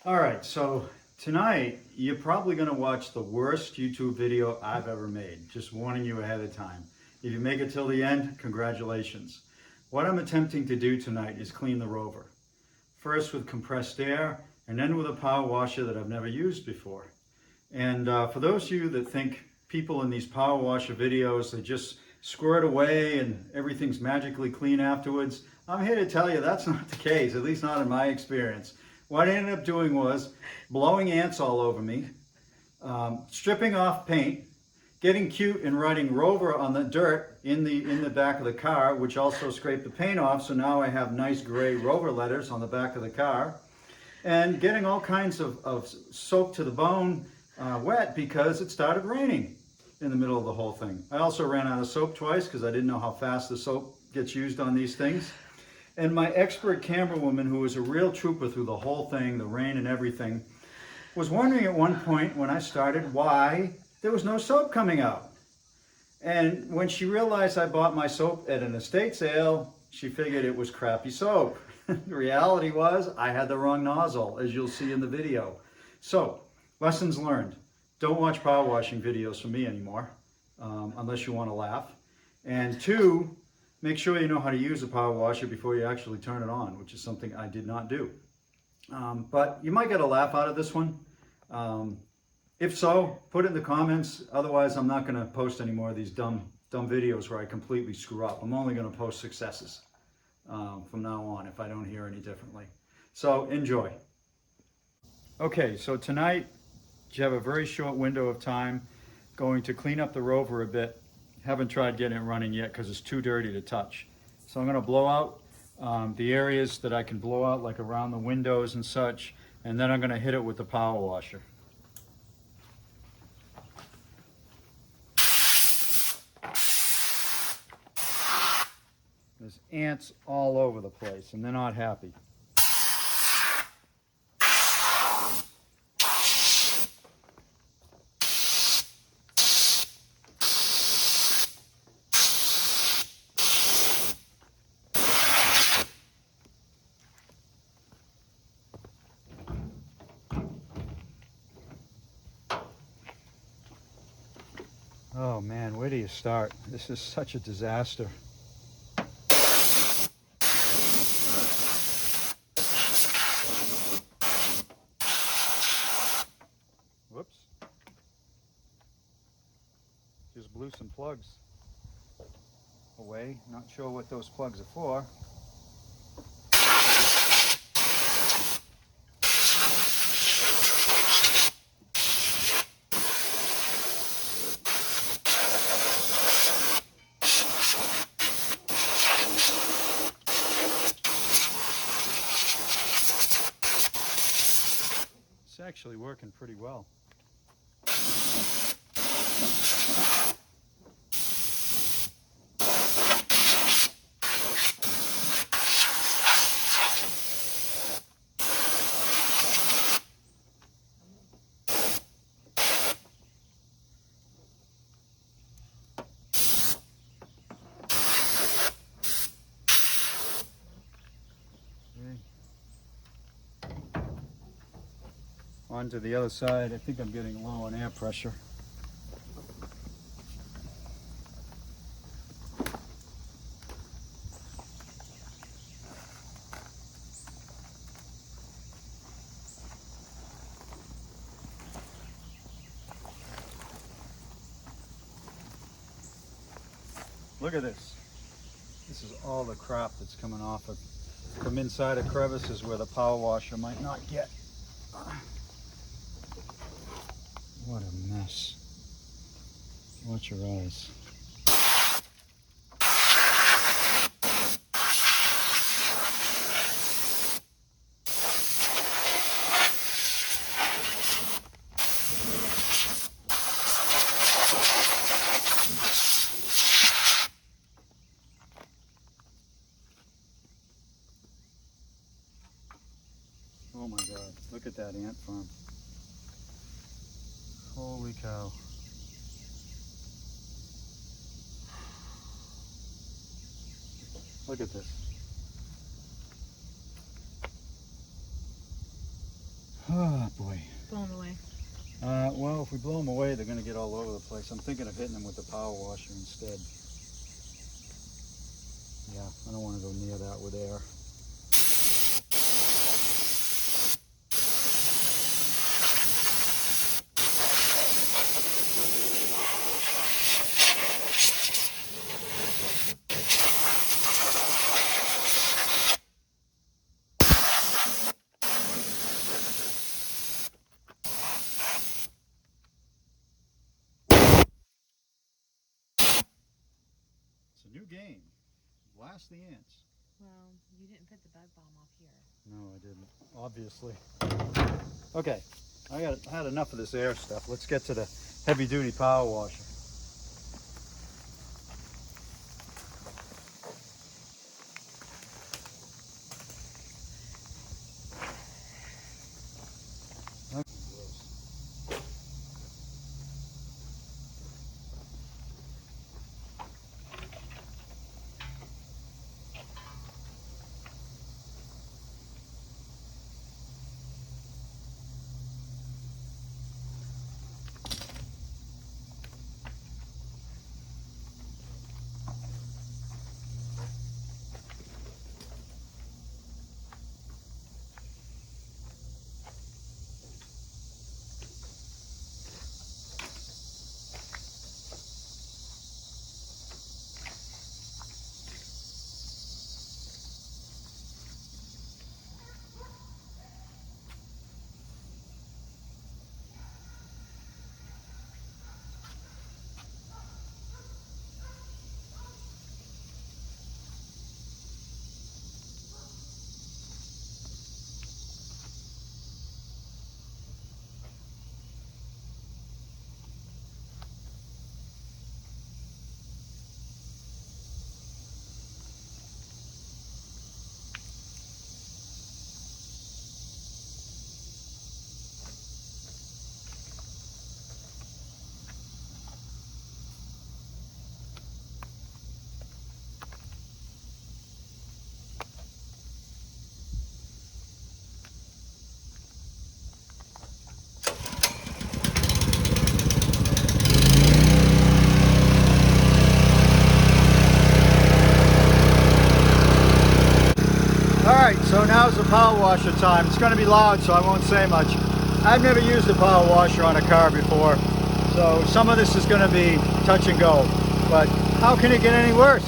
All right, so tonight you're probably going to watch the worst YouTube video I've ever made. Just warning you ahead of time. If you make it till the end, congratulations. What I'm attempting to do tonight is clean the Rover. First with compressed air, and then with a power washer that I've never used before. And for those of you that think people in these power washer videos, they just squirt away and everything's magically clean afterwards, I'm here to tell you that's not the case, at least not in my experience. What I ended up doing was blowing ants all over me, stripping off paint, getting cute and writing Rover on the dirt in the back of the car, which also scraped the paint off, so now I have nice gray Rover letters on the back of the car, and getting all kinds of soaked to the bone wet because it started raining in the middle of the whole thing. I also ran out of soap twice because I didn't know how fast the soap gets used on these things. And my expert camerawoman, who was a real trooper through the whole thing, the rain and everything, was wondering at one point when I started why there was no soap coming out. And when she realized I bought my soap at an estate sale, she figured it was crappy soap. The reality was I had the wrong nozzle, as you'll see in the video. So, lessons learned. Don't watch power washing videos from me anymore, unless you want to laugh. And two, make sure you know how to use a power washer before you actually turn it on, which is something I did not do. But you might get a laugh out of this one. If so, put it in the comments. Otherwise, I'm not going to post any more of these dumb videos where I completely screw up. I'm only going to post successes from now on if I don't hear any differently. So enjoy. Okay, so tonight you have a very short window of time. Going to clean up the Rover a bit. Haven't tried getting it running yet because it's too dirty to touch. So I'm going to blow out the areas that I can blow out, like around the windows and such, and then I'm going to hit it with the power washer. There's ants all over the place and they're not happy. Oh man, where do you start? This is such a disaster. Whoops. Just blew some plugs away. Not sure what those plugs are for. It's actually working pretty well. On to the other side. I think I'm getting low on air pressure. Look at this. This is all the crap that's coming off of from inside of crevices where the power washer might not get. What a mess. Watch your eyes. Oh my God, look at that ant farm. Holy cow. Look at this. Oh boy. Blow them away. Well, if we blow them away, they're going to get all over the place. I'm thinking of hitting them with the power washer instead. Yeah, I don't want to go near that with air. It's a new game. Blast the ants. Well, you didn't put the bug bomb off here. No, I didn't. Obviously. Okay, I had enough of this air stuff. Let's get to the heavy-duty power washer. Alright, so now's the power washer time. It's going to be loud, so I won't say much. I've never used a power washer on a car before, so some of this is going to be touch and go. But how can it get any worse?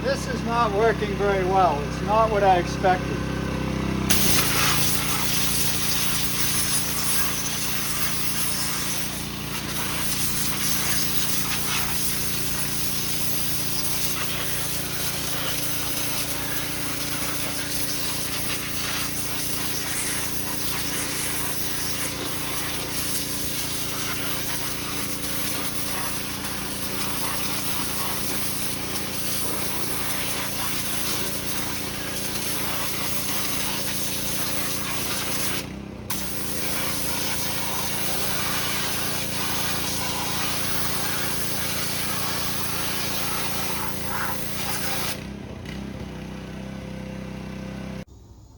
This is not working very well. It's not what I expected.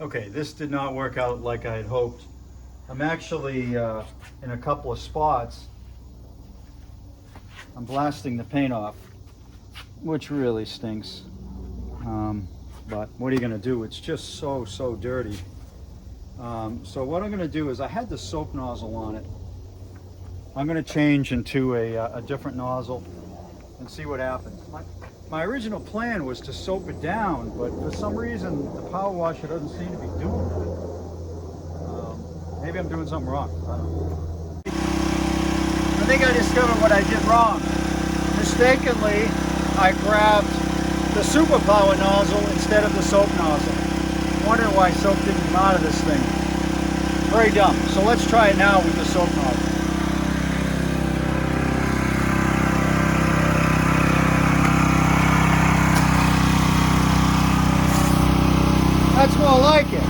Okay, this did not work out like I had hoped. I'm actually in a couple of spots. I'm blasting the paint off, which really stinks. But what are you gonna do? It's just so dirty. So what I'm gonna do is I had the soap nozzle on it. I'm gonna change into a different nozzle and see what happens. My original plan was to soap it down, but for some reason the power washer doesn't seem to be doing that. Maybe I'm doing something wrong. I don't know. I think I discovered what I did wrong. Mistakenly, I grabbed the superpower nozzle instead of the soap nozzle. Wondering why soap didn't come out of this thing. Very dumb. So let's try it now with the soap nozzle. That's more like it.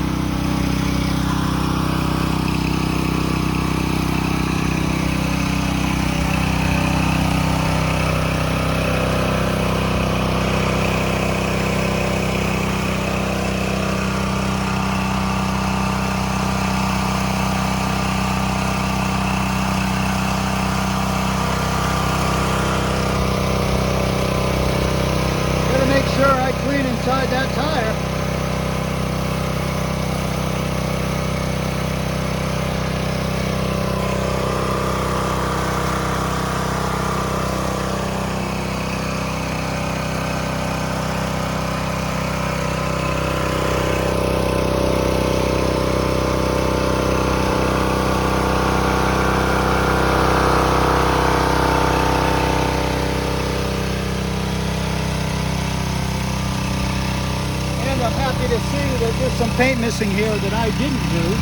Gotta make sure I clean inside that tire. I'm happy to see that there's some paint missing here that I didn't do.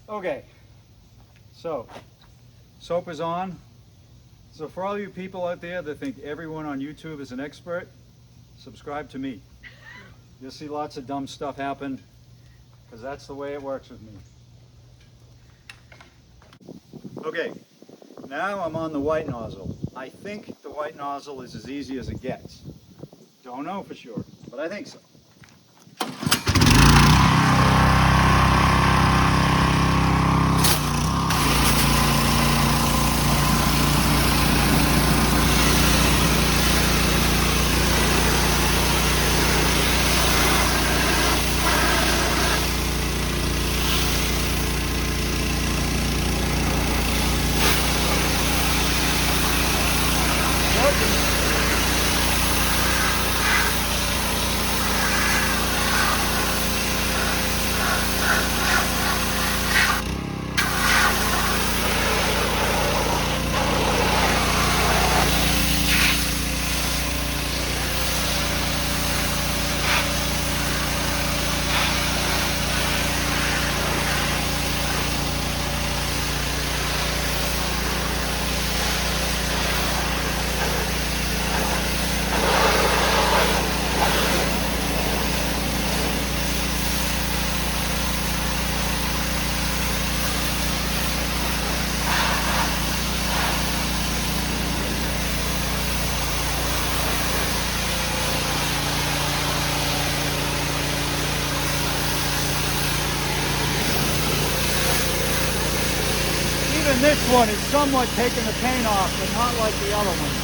Okay, so soap is on. So for all you people out there that think everyone on YouTube is an expert, subscribe to me. You'll see lots of dumb stuff happen because that's the way it works with me. Okay, now I'm on the white nozzle. I think the white nozzle is as easy as it gets. Don't know for sure, but I think so. Even this one is somewhat taking the paint off, but not like the other one.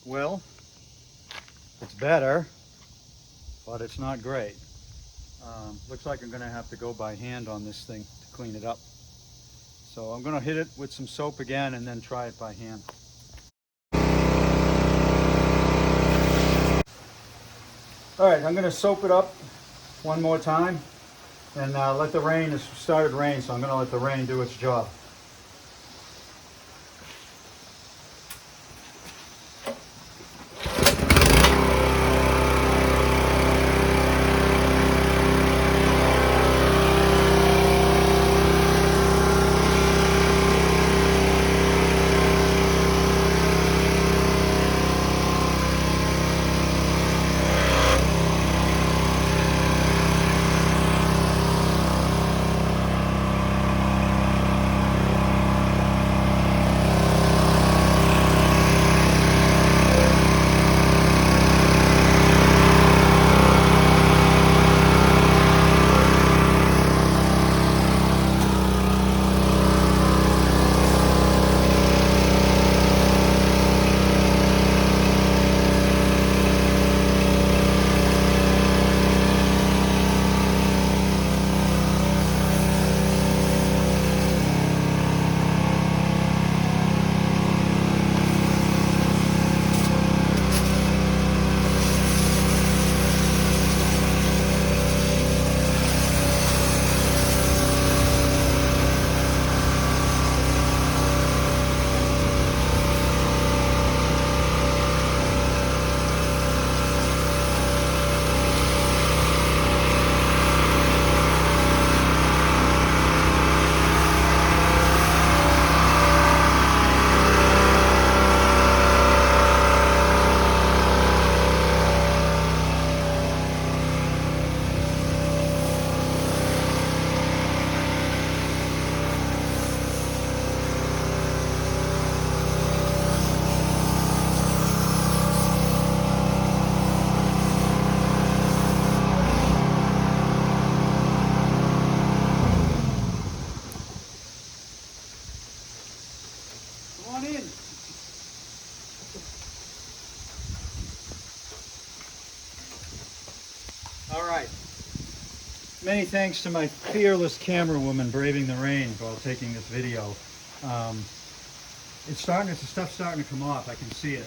Well, it's better, but it's not great. Looks like I'm going to have to go by hand on this thing to clean it up. So I'm going to hit it with some soap again and then try it by hand. All right, I'm going to soap it up one more time and let the rain, it's started rain, so I'm going to let the rain do its job. Come on in. All right. Many thanks to my fearless camera woman braving the rain while taking this video. The stuff's starting to come off. I can see it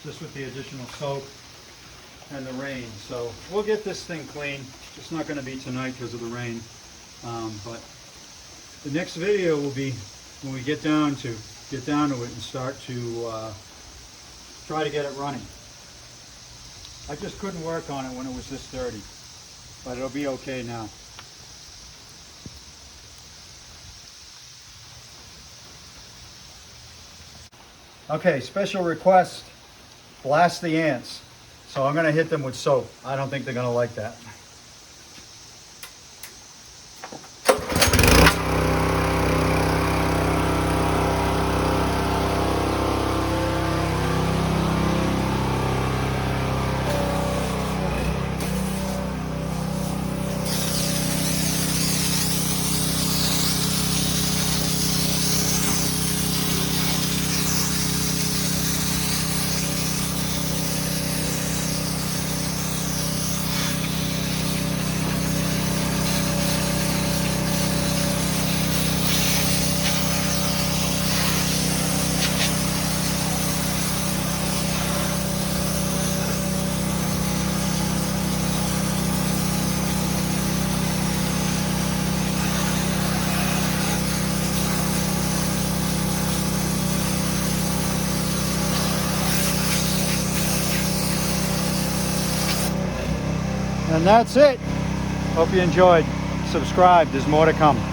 just with the additional soap and the rain. So we'll get this thing clean. It's not going to be tonight because of the rain. But the next video will be when we get down to it and start to try to get it running. I just couldn't work on it when it was this dirty. but it'll be okay now. Okay, special request, blast the ants. So I'm gonna hit them with soap. I don't think they're gonna like that. And that's it. Hope you enjoyed. Subscribe, there's more to come.